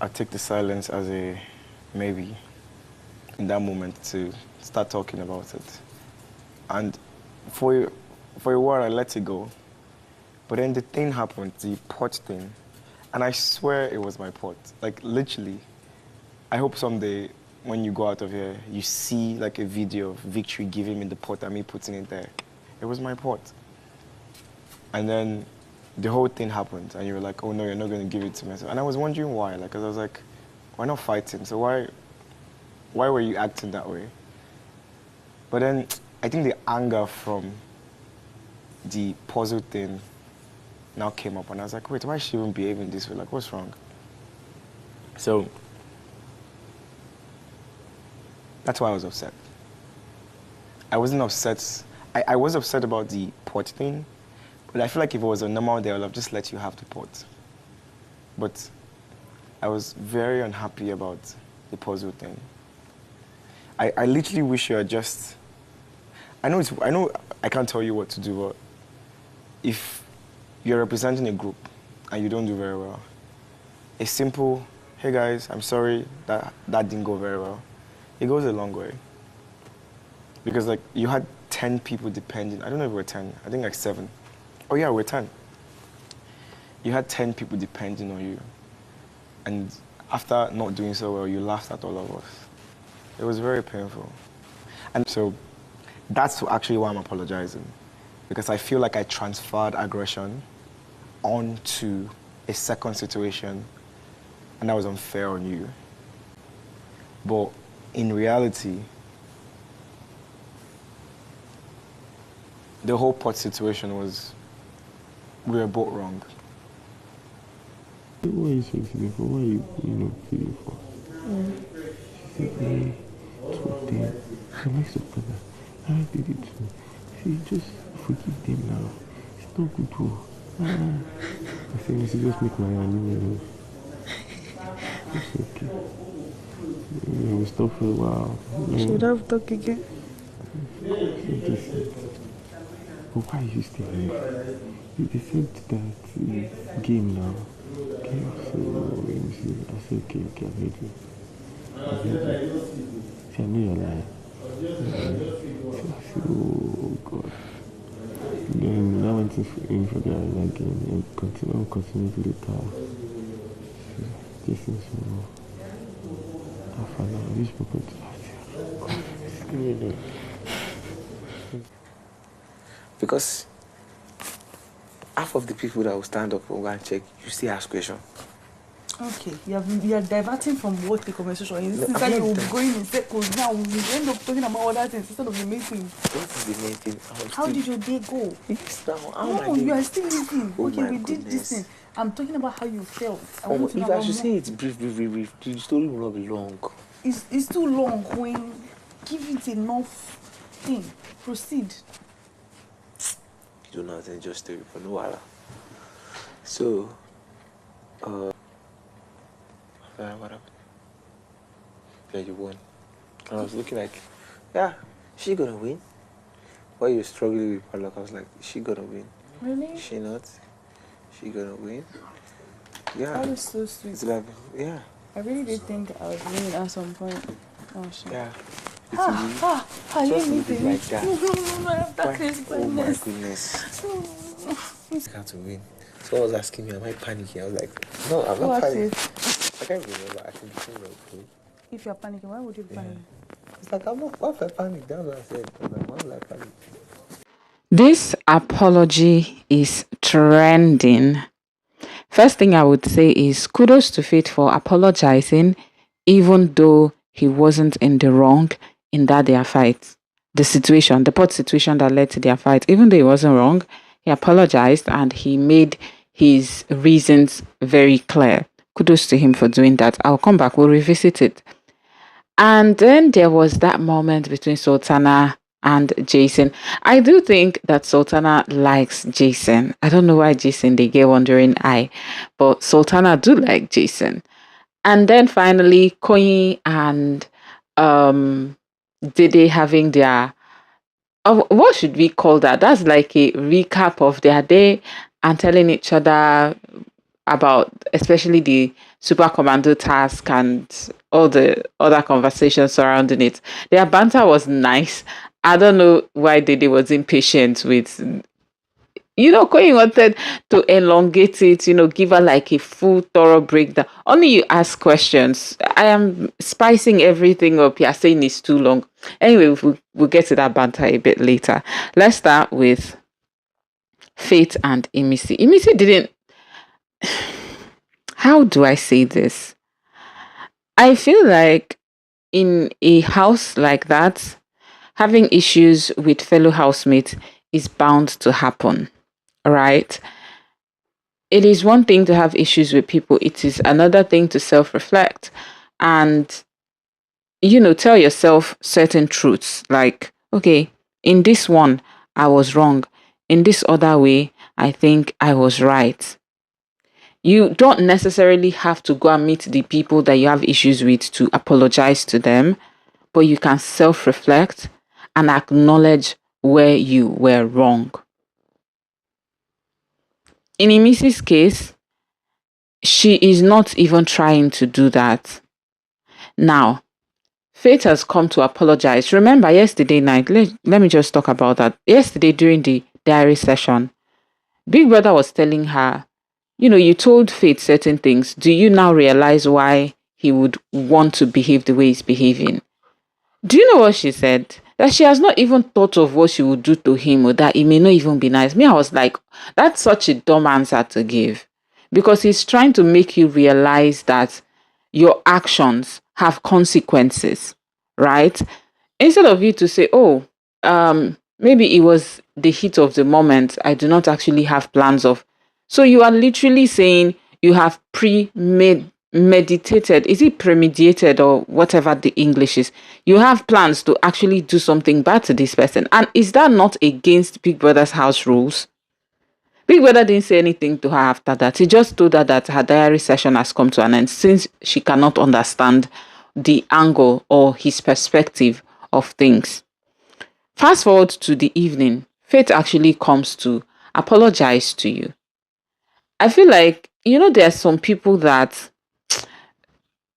I take the silence as a maybe in that moment to start talking about it. And for a while, I let it go. But then the thing happened, the pot thing, and I swear it was my pot. Like, literally, I hope someday when you go out of here, you see like a video of Victory giving me the pot and me putting it there. It was my pot. And then the whole thing happened, and you were like, oh no, you're not going to give it to me. And I was wondering why, like, because I was like, we're not fighting, so why were you acting that way? But then I think the anger from the puzzle thing now came up, and I was like, wait, why is she even behaving this way? Like, what's wrong? So that's why I was upset. I wasn't upset. I was upset about the pot thing, but I feel like if it was a normal day, I would have just let you have the pot. But I was very unhappy about the puzzle thing. I literally wish you had just... I know I can't tell you what to do, but if you're representing a group and you don't do very well, a simple, hey guys, I'm sorry that didn't go very well, it goes a long way. Because like you had 10 people depending, I don't know if we're 10, I think like 7. Oh yeah, we're 10. You had 10 people depending on you. And after not doing so well, you laughed at all of us. It was very painful. And so that's actually why I'm apologizing. Because I feel like I transferred aggression onto a second situation, and that was unfair on you. But in reality, the whole pot situation was, we were both wrong. What are you saying to me for? What are you pleading for? She said, me, told them, I messed up, brother. I did it too. See, just forgive them now. It's not good to. I said, Missy, just make my hand. It's okay. We stop for a while. Should I have talked again? But why are you still here? They said that game now. Okay, so Imisi, I said, okay, I've heard you. See, I know you're lying. So I said, oh God. Then I went in for the arena game and continued later. Jason, so I found out this people to because half of the people that will stand up and go and check, you still ask questions. Okay, you are diverting from what the conversation is. This is that you will be going in circles now. We end up talking about other things instead of the main thing. What is the main thing? How did your day go? Yes, now. No, you are still living. Oh okay, we goodness. did this thing. I'm talking about how you felt. If I should say it's brief, the story will not be long. It's too long. When give it enough thing. Proceed. You do nothing, just story for no while. So, what happened? Yeah, you won. And I was looking like, yeah, she gonna win. While you're struggling with padlock, I was like, is she gonna win? Really? Is she not? She gonna win? Yeah. That is so sweet. It's like, yeah. I really did think I was winning at some point. Oh shit. Yeah. You need to like that. No, I have that crazy Oh my blindness. goodness. I had to win. So I was asking me, am I panicking? I was like, no, I'm not panicking. I can't remember. I think it's cool. If you're panicking, why would you be panicking? It's like, I'm not, why if I panic? That's what I said. I was like, why would I panic? This apology is trending. First thing I would say is kudos to Faith for apologizing, even though he wasn't in the wrong in that their fight. The pot situation that led to their fight, even though he wasn't wrong, he apologized and he made his reasons very clear. Kudos to him for doing that. I'll come back, we'll revisit it. And then there was that moment between Sultana and Jason. I do think that Sultana likes Jason. I don't know why Jason they get wondering eye, but Sultana do like Jason. And then finally, Koyi and Dede having their what should we call that? That's like a recap of their day and telling each other about especially the super commando task and all the other conversations surrounding it. Their banter was nice. I don't know why Dede was impatient with, Koyi wanted to elongate it, give her like a full thorough breakdown. Only you ask questions. I am spicing everything up. You're saying it's too long. Anyway, we'll get to that banter a bit later. Let's start with Faith and Imisi. Imisi didn't. How do I say this? I feel like in a house like that, having issues with fellow housemates is bound to happen, right? It is one thing to have issues with people, it is another thing to self reflect and, tell yourself certain truths like, okay, in this one, I was wrong. In this other way, I think I was right. You don't necessarily have to go and meet the people that you have issues with to apologize to them, but you can self reflect and acknowledge where you were wrong. In Imisi's case, she is not even trying to do that. Now, Faith has come to apologize. Remember, yesterday night, let me just talk about that. Yesterday, during the diary session, Big Brother was telling her, you told Faith certain things. Do you now realize why he would want to behave the way he's behaving? Do you know what she said? That she has not even thought of what she would do to him or that it may not even be nice. Me, I was like, that's such a dumb answer to give. Because he's trying to make you realize that your actions have consequences, right? Instead of you to say, oh, maybe it was the heat of the moment. I do not actually have plans of. So you are literally saying you have meditated, is it premeditated or whatever the English is? You have plans to actually do something bad to this person. And is that not against Big Brother's house rules? Big Brother didn't say anything to her after that. He just told her that her diary session has come to an end since she cannot understand the angle or his perspective of things. Fast forward to the evening, Faith actually comes to apologize to you. I feel like, there are some people that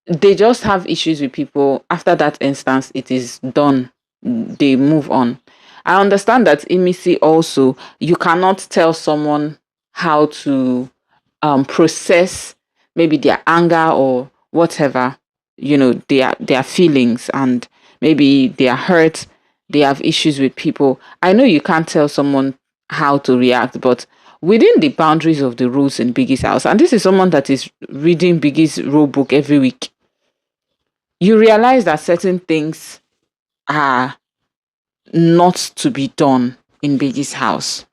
they just have issues with people. After that instance, it is done. They move on. I understand that Imisi also, you cannot tell someone how to process maybe their anger or whatever, their feelings, and maybe they are hurt, they have issues with people. I know you can't tell someone how to react, but within the boundaries of the rules in Biggie's house, and this is someone that is reading Biggie's rule book every week, you realize that certain things are not to be done in Biggie's house,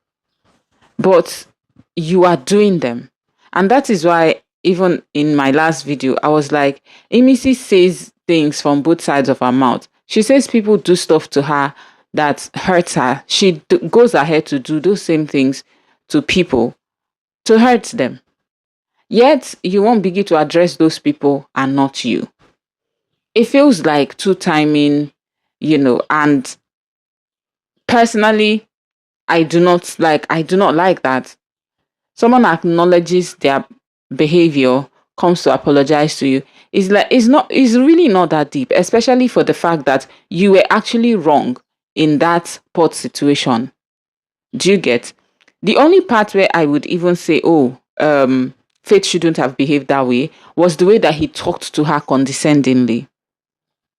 but you are doing them. And that is why, even in my last video, I was like, Imisi says things from both sides of her mouth. She says people do stuff to her that hurts her. She goes ahead to do those same things to people to hurt them. Yet, you want Biggie to address those people and not you. It feels like two timing, and personally, I do not like that. Someone acknowledges their behavior, comes to apologize to you. It's really not that deep, especially for the fact that you were actually wrong in that pot situation. Do you get? The only part where I would even say, oh, Faith shouldn't have behaved that way was the way that he talked to her condescendingly.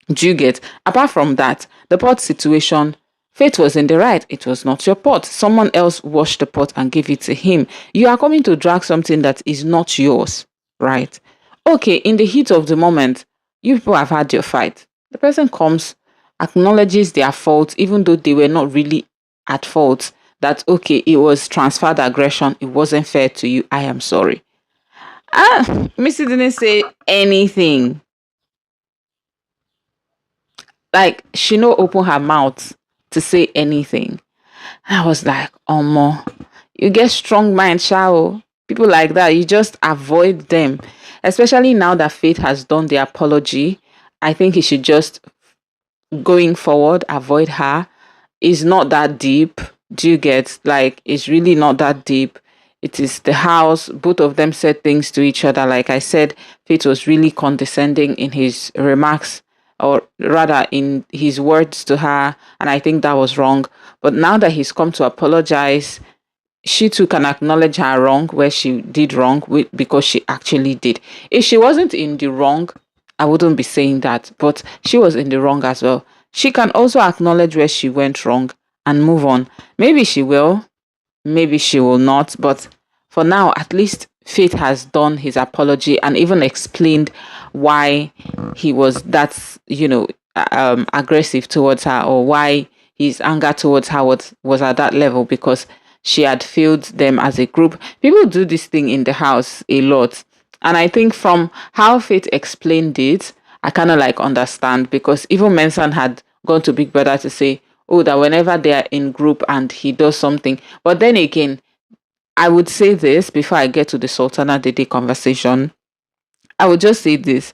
Do you get? Apart from that, the pot situation, Faith was in the right. It was not your pot. Someone else washed the pot and gave it to him. You are coming to drag something that is not yours, right? Okay, in the heat of the moment, you people have had your fight. The person comes, acknowledges their fault, even though they were not really at fault. That, okay, it was transferred aggression. It wasn't fair to you. I am sorry. Missy didn't say anything. Like, she no open her mouth to say anything. And I was like, Omo, you get strong mind, shao. People like that, you just avoid them. Especially now that Faith has done the apology. I think he should just, going forward, avoid her. It's not that deep. Do you get? Like, it's really not that deep. it is the house. Both of them said things to each other. Like I said, Faith was really condescending in his remarks, or rather in his words to her. And I think that was wrong. But now that he's come to apologize, she too can acknowledge her wrong where she did wrong because she actually did. If she wasn't in the wrong, I wouldn't be saying that, but she was in the wrong as well. She can also acknowledge where she went wrong and move on. Maybe she will, maybe she will not, but for now, at least Faith has done his apology and even explained why he was that, aggressive towards her, or why his anger towards her was at that level, because she had failed them as a group. People do this thing in the house a lot. And I think from how Faith explained it, I kind of like understand, because even Mensan had gone to Big Brother to say, oh, that whenever they are in group and he does something. But then again, I would say this before I get to the Sultana Dede conversation. I would just say this.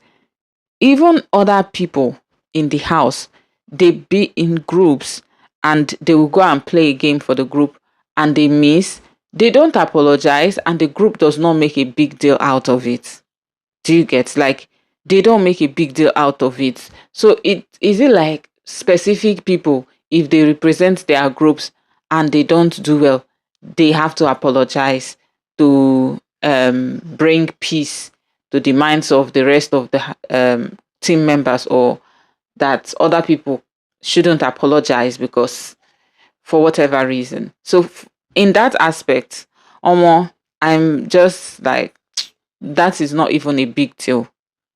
Even other people in the house, they be in groups and they will go and play a game for the group and they miss. They don't apologize and the group does not make a big deal out of it. Do you get? Like, they don't make a big deal out of it. So is it like specific people, if they represent their groups and they don't do well, they have to apologize to bring peace to the minds of the rest of the team members, or that other people shouldn't apologize because for whatever reason. So in that aspect, I'm just like, that is not even a big deal.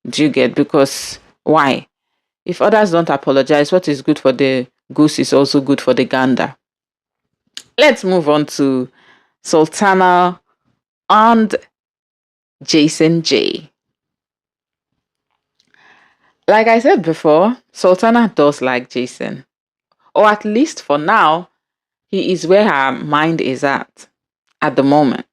Do you get? Because why? If others don't apologize, what is good for the goose is also good for the gander. Let's move on to Sultana and Jason J. Like I said before, Sultana does like Jason. Or at least for now, he is where her mind is at the moment.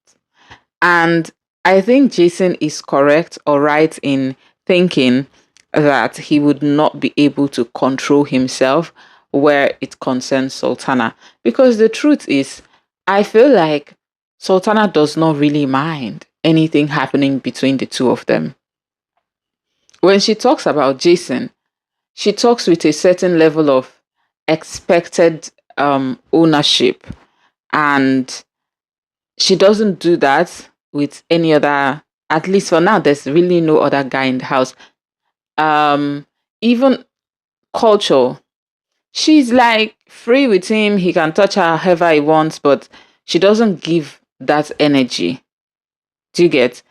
And I think Jason is correct or right in thinking that he would not be able to control himself where it concerns Sultana. Because the truth is, I feel like Sultana does not really mind anything happening between the two of them. When she talks about Jason, she talks with a certain level of expected ownership, and she doesn't do that with any other. At least for now, there's really no other guy in the house. Even Culture, she's like free with him. He can touch her however he wants, but she doesn't give that energy. Do you get?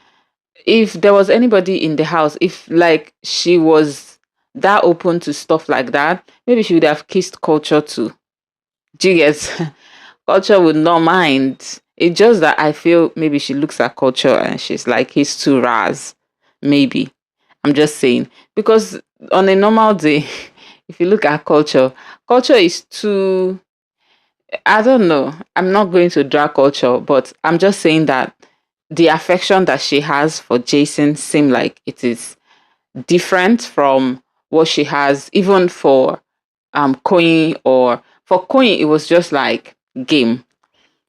If there was anybody in the house, if like she was that open to stuff like that, maybe she would have kissed Culture too. Do you get? Culture would not mind. It's just that I feel maybe she looks at Culture and she's like, he's too ras. Maybe. I'm just saying. Because on a normal day, if you look at Culture is too, I don't know. I'm not going to drag Culture, but I'm just saying that the affection that she has for Jason seem like it is different from what she has even for Koyin, or for Koyin it was just like game.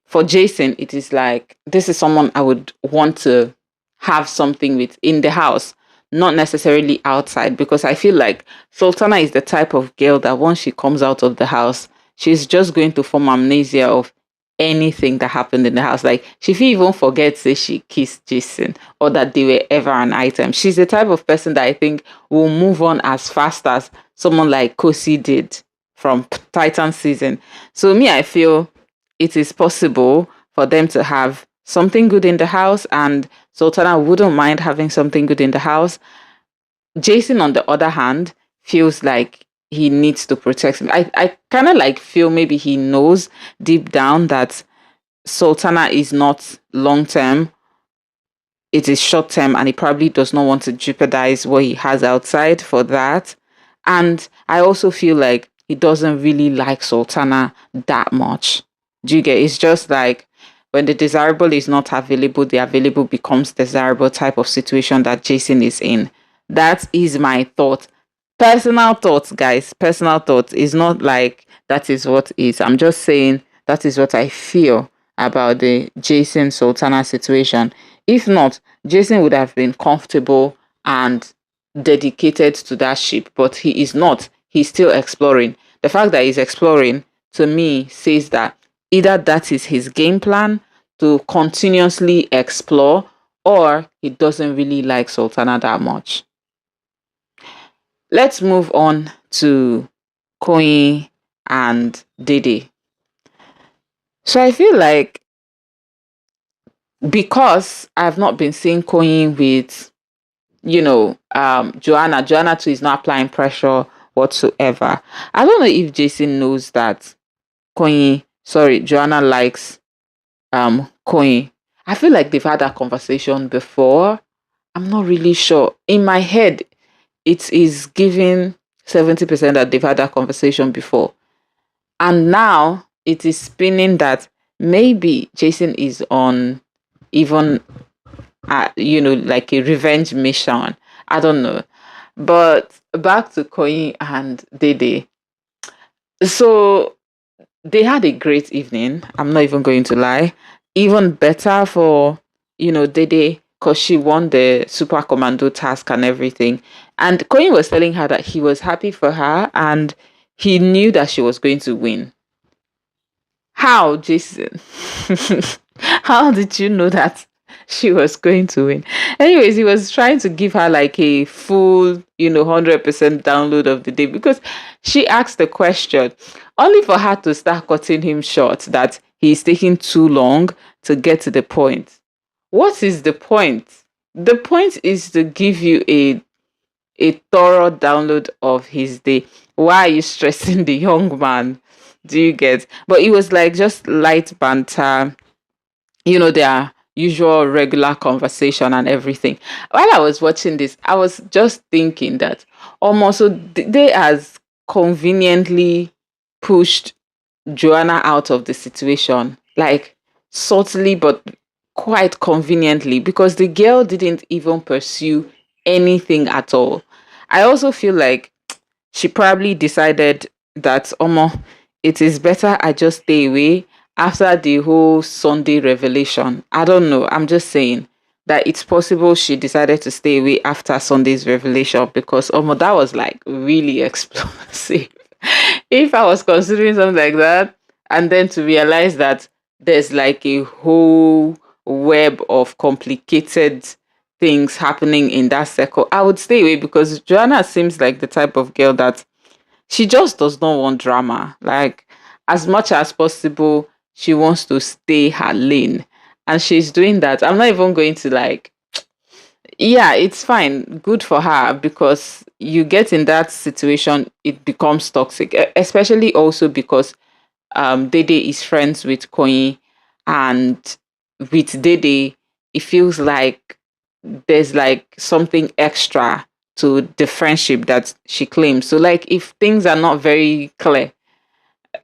For Jason, it is like, this is someone I would want to have something with in the house, not necessarily outside, because I feel like Sultana is the type of girl that once she comes out of the house, she's just going to form amnesia of anything that happened in the house. Like, she even forgets that she kissed Jason or that they were ever an item. She's the type of person that I think will move on as fast as someone like Kosi did from Titan season. So me, I feel it is possible for them to have something good in the house, and Sultana wouldn't mind having something good in the house. Jason, on the other hand, feels like he needs to protect him. I kind of like feel maybe he knows deep down that Sultana is not long term. It is short term, and he probably does not want to jeopardize what he has outside for that. And I also feel like he doesn't really like Sultana that much. Do you get? It's just like when the desirable is not available, the available becomes desirable type of situation that Jason is in. That is my thought. Personal thoughts, guys. Personal thoughts. Is not like that is what is. I'm just saying that is what I feel about the Jason Sultana situation. If not, Jason would have been comfortable and dedicated to that ship, but he is not. He's still exploring. The fact that he's exploring, to me, says that either that is his game plan to continuously explore, or he doesn't really like Sultana that much. Let's move on to Koyi and Dede. So I feel like because I've not been seeing Koyi with, Joanna too is not applying pressure whatsoever. I don't know if Jason knows that Joanna likes Koyi. I feel like they've had that conversation before. I'm not really sure. In my head, it is giving 70% that they've had that conversation before. And now it is spinning that maybe Jason is on even, like a revenge mission. I don't know. But back to Koyi and Dede. So they had a great evening. I'm not even going to lie. Even better for, Dede, because she won the Super Commando task and everything. And Koyi was telling her that he was happy for her and he knew that she was going to win. How, Jason? How did you know that she was going to win? Anyways, he was trying to give her like a full, 100% download of the day because she asked the question only for her to start cutting him short that he's taking too long to get to the point. What is the point? The point is to give you a thorough download of his day. Why are you stressing the young man? Do you get? But it was like just light banter, their usual regular conversation and everything. While I was watching this, I was just thinking that almost so they as conveniently pushed Joanna out of the situation, like subtly but quite conveniently, because the girl didn't even pursue anything at all. I also feel like she probably decided that it is better I just stay away after the whole Sunday revelation. I don't know. I'm just saying that it's possible she decided to stay away after Sunday's revelation because that was like really explosive. If I was considering something like that, and then to realize that there's like a whole web of complicated things happening in that circle, I would stay away because Joanna seems like the type of girl that she just does not want drama. Like, as much as possible, she wants to stay her lane. And she's doing that. I'm not even going to yeah, it's fine. Good for her because you get in that situation, it becomes toxic, especially also because Dede is friends with Koyi, and with Dede, it feels like there's like something extra to the friendship that she claims. So like if things are not very clear,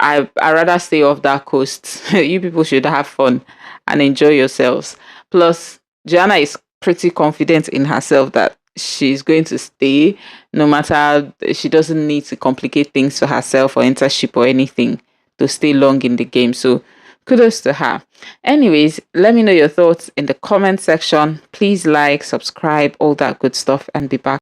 I rather stay off that coast. You people should have fun and enjoy yourselves. Plus, Joanna is pretty confident in herself that she's going to stay no matter she doesn't need to complicate things for herself or internship or anything to stay long in the game. So kudos to her. Anyways, let me know your thoughts in the comment section. Please like, subscribe, all that good stuff, and be back.